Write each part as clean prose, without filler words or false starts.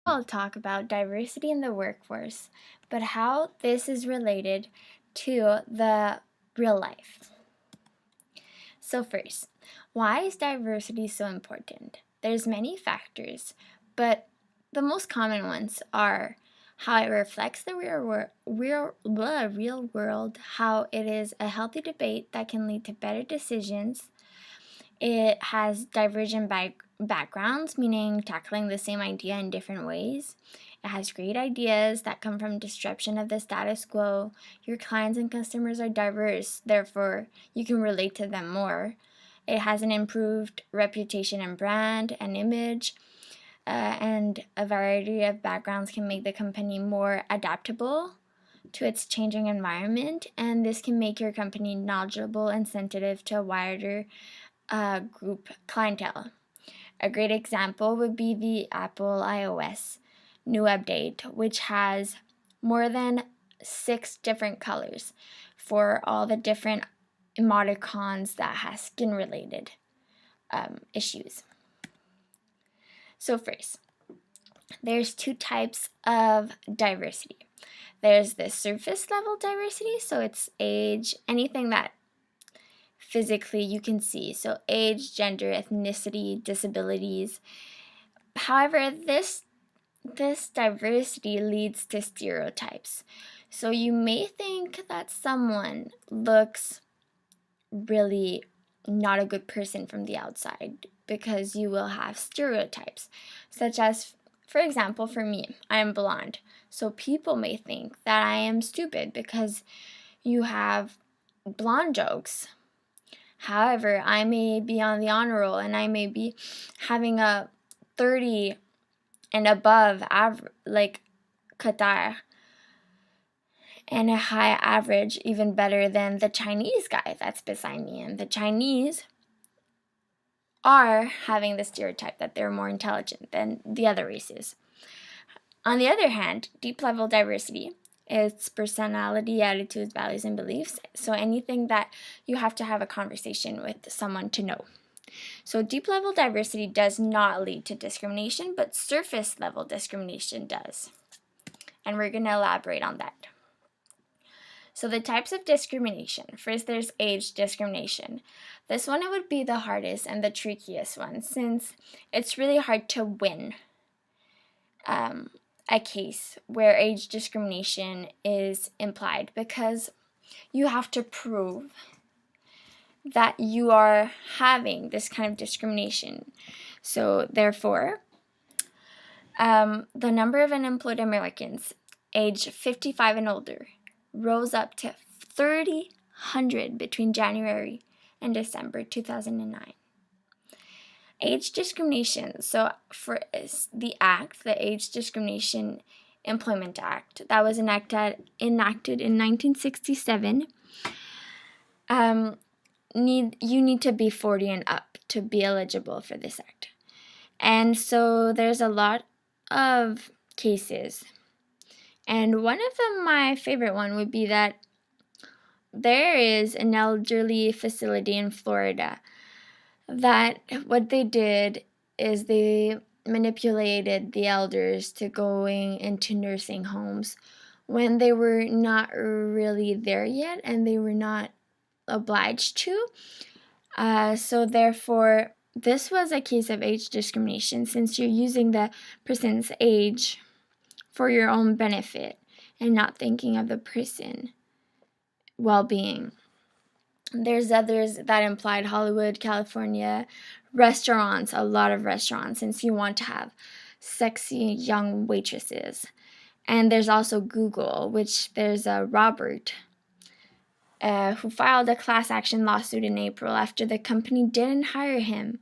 I'll talk about diversity in the workforce, but how this is related to the real life. So first, why is diversity so important? There's many factors, but the most common ones are how it reflects the real world, how it is a healthy debate that can lead to better decisions. It has divergent backgrounds, meaning tackling the same idea in different ways. It has great ideas that come from disruption of the status quo. Your clients and customers are diverse, therefore, you can relate to them more. It has an improved reputation and brand and image, and a variety of backgrounds can make the company more adaptable to its changing environment, and this can make your company knowledgeable and sensitive to a wider group clientele. A great example would be the Apple iOS new update, which has more than 6 different colors for all the different emoticons that has skin related issues. So first, there's 2 types of diversity. There's the surface level diversity, so it's age, anything that physically you can see, so age, gender, ethnicity, disabilities. However, this diversity leads to stereotypes. So you may think that someone looks really not a good person from the outside because you will have stereotypes, such as, for example, for me, I am blonde. So people may think that I am stupid because you have blonde jokes. However, I may be on the honor roll and I may be having a 30 and above Qatar, and a high average, even better than the Chinese guy that's beside me. And the Chinese are having the stereotype that they're more intelligent than the other races. On the other hand, deep level diversity is personality, attitudes, values, and beliefs. So anything that you have to have a conversation with someone to know. So deep level diversity does not lead to discrimination, but surface level discrimination does. And we're going to elaborate on that. So the types of discrimination. First, there's age discrimination. This one it would be the hardest and the trickiest one, since it's really hard to win a case where age discrimination is implied, because you have to prove that you are having this kind of discrimination. So therefore, the number of unemployed Americans age 55 and older rose up to 3,000 between January and December 2009. Age discrimination. So for the act, the Age Discrimination Employment Act, that was enacted in 1967, you need to be 40 and up to be eligible for this act. And so there's a lot of cases. And one of them, my favorite one, would be that there is an elderly facility in Florida that what they did is they manipulated the elders to going into nursing homes when they were not really there yet and they were not obliged to. So therefore, this was a case of age discrimination, since you're using the person's age for your own benefit and not thinking of the person well-being. There's others that implied Hollywood, California, restaurants, a lot of restaurants, since you want to have sexy young waitresses. And there's also Google, which there's a Robert who filed a class action lawsuit in April after the company didn't hire him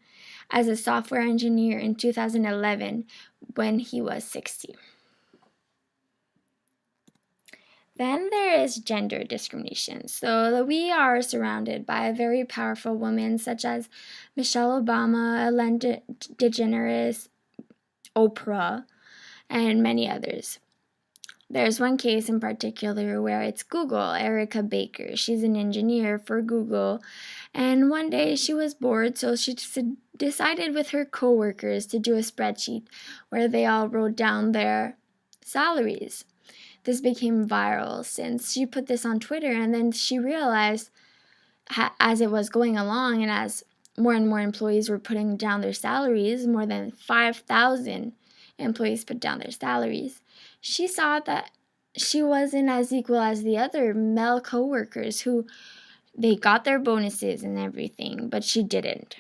as a software engineer in 2011 when he was 60. Then there is gender discrimination. So we are surrounded by very powerful women such as Michelle Obama, Ellen DeGeneres, Oprah, and many others. There's one case in particular where it's Google, Erica Baker. She's an engineer for Google, and one day she was bored, so she decided with her co-workers to do a spreadsheet where they all wrote down their salaries. This became viral since she put this on Twitter, and then she realized as it was going along and as more and more employees were putting down their salaries, more than 5,000 employees put down their salaries, she saw that she wasn't as equal as the other male co-workers who they got their bonuses and everything, but she didn't.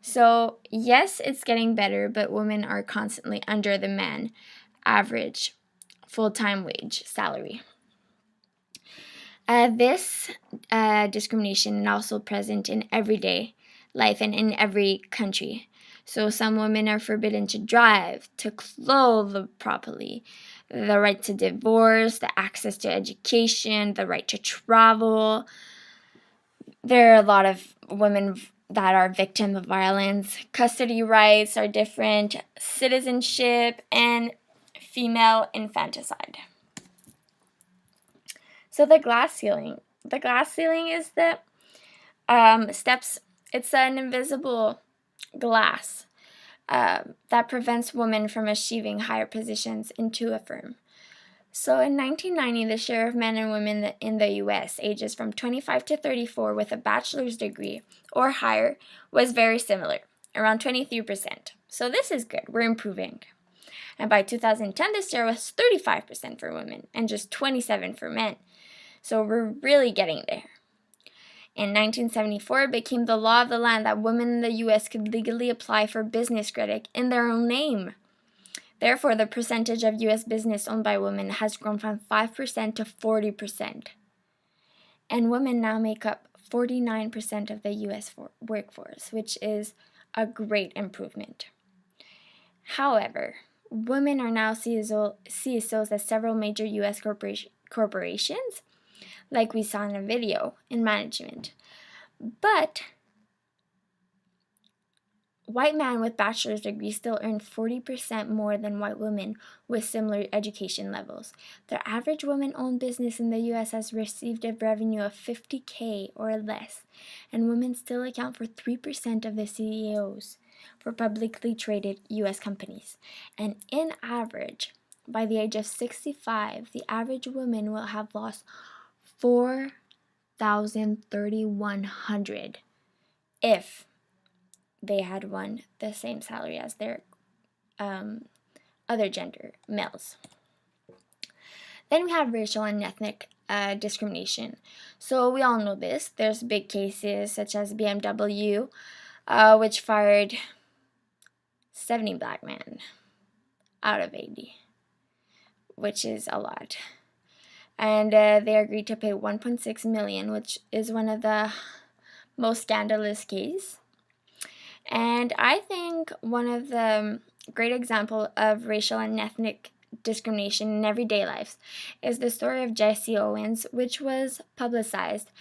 So yes, it's getting better, but women are constantly under the man average full-time wage salary. This discrimination is also present in everyday life and in every country. So some women are forbidden to drive, to clothe properly, the right to divorce, the access to education, the right to travel. There are a lot of women that are victims of violence. Custody rights are different, citizenship, and female infanticide. So the glass ceiling. The glass ceiling is the steps. It's an invisible glass that prevents women from achieving higher positions into a firm. So in 1990, the share of men and women in the U.S. ages from 25 to 34 with a bachelor's degree or higher was very similar, around 23%. So this is good. We're improving. And by 2010, this share was 35% for women and just 27% for men. So we're really getting there. In 1974, it became the law of the land that women in the U.S. could legally apply for business credit in their own name. Therefore, the percentage of U.S. business owned by women has grown from 5% to 40%. And women now make up 49% of the U.S. workforce, which is a great improvement. However, women are now CSOs at several major U.S. corporations, like we saw in a video, in management. But white men with bachelor's degrees still earn 40% more than white women with similar education levels. The average woman-owned business in the U.S. has received a revenue of $50K or less, and women still account for 3% of the CEOs for publicly traded U.S. companies. And in average, by the age of 65, the average woman will have lost $4,300 if they had won the same salary as their other gender males. Then we have racial and ethnic discrimination. So we all know this. There's big cases such as BMW, which fired 70 black men out of 80, which is a lot. And they agreed to pay $1.6 million, which is one of the most scandalous cases. And I think one of the great example of racial and ethnic discrimination in everyday lives is the story of Jesse Owens, which was publicized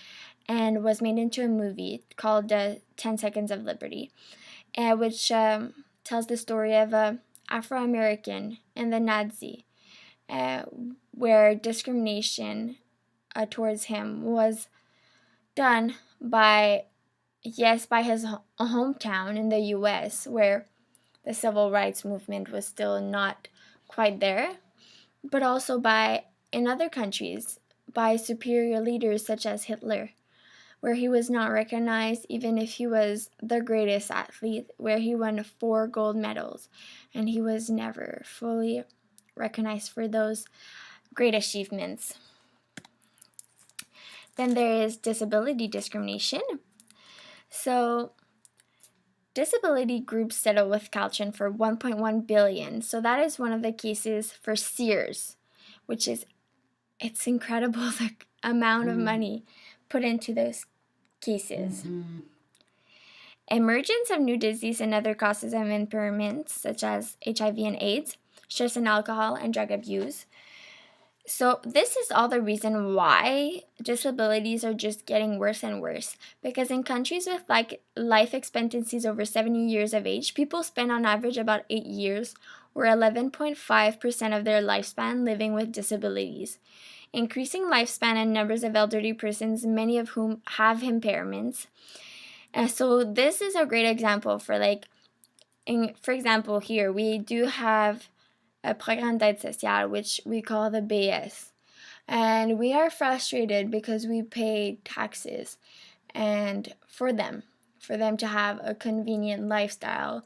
and was made into a movie called 10 Seconds of Liberty, which tells the story of an Afro-American in the Nazi, where discrimination towards him was done by his hometown in the U.S., where the civil rights movement was still not quite there, but also in other countries, by superior leaders such as Hitler, where he was not recognized even if he was the greatest athlete, where he won 4 gold medals, and he was never fully recognized for those great achievements. Then there is disability discrimination. So disability groups settled with Caltron for $1.1 billion. So that is one of the cases for Sears, which is, it's incredible the amount of money put into those cases. Emergence of new disease and other causes of impairments, such as HIV and AIDS, stress and alcohol, and drug abuse. So this is all the reason why disabilities are just getting worse and worse, because in countries with life expectancies over 70 years of age, people spend on average about 8 years or 11.5% of their lifespan living with disabilities. Increasing lifespan and numbers of elderly persons, many of whom have impairments, And so this is a great example for for example, here we do have a Programme d'aide sociale, which we call the BS. And we are frustrated because we pay taxes and for them to have a convenient lifestyle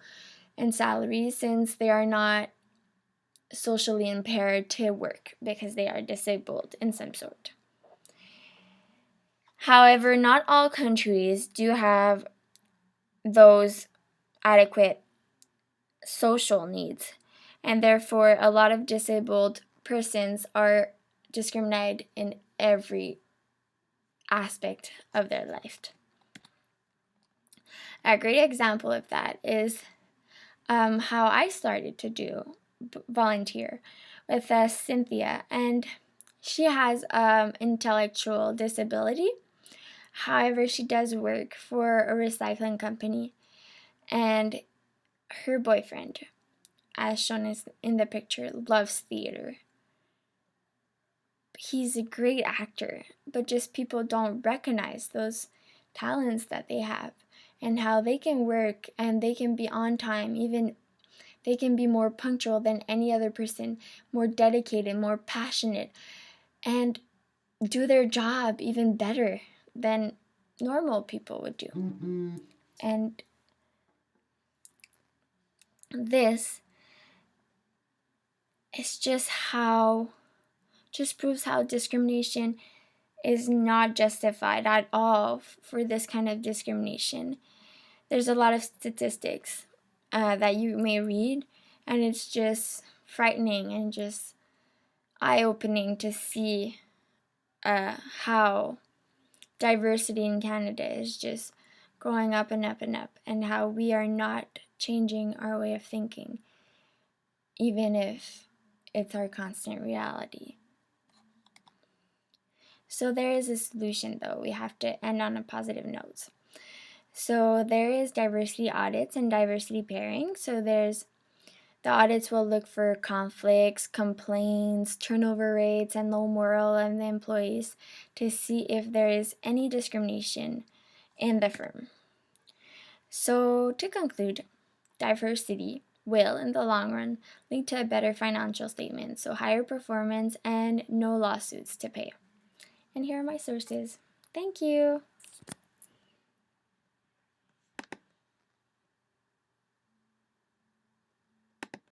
and salary, since they are not socially impaired to work because they are disabled in some sort. However, not all countries do have those adequate social needs, and therefore a lot of disabled persons are discriminated in every aspect of their life. A great example of that is how I started to volunteer with Cynthia, and she has intellectual disability. However, she does work for a recycling company, and her boyfriend, as shown in the picture, loves theater. He's a great actor, but just people don't recognize those talents that they have and how they can work and they can be on time, even they can be more punctual than any other person, more dedicated, more passionate, and do their job even better than normal people would do. Mm-hmm. And this is just proves how discrimination is not justified at all for this kind of discrimination. There's a lot of statistics that you may read, and it's just frightening and just eye-opening to see how diversity in Canada is just going up and up and up, and how we are not changing our way of thinking, even if it's our constant reality. So there is a solution, though. We have to end on a positive note. So there is diversity audits and diversity pairing. So the audits will look for conflicts, complaints, turnover rates, and low morale of the employees to see if there is any discrimination in the firm. So to conclude, diversity will, in the long run, lead to a better financial statement, so higher performance and no lawsuits to pay. And here are my sources. Thank you.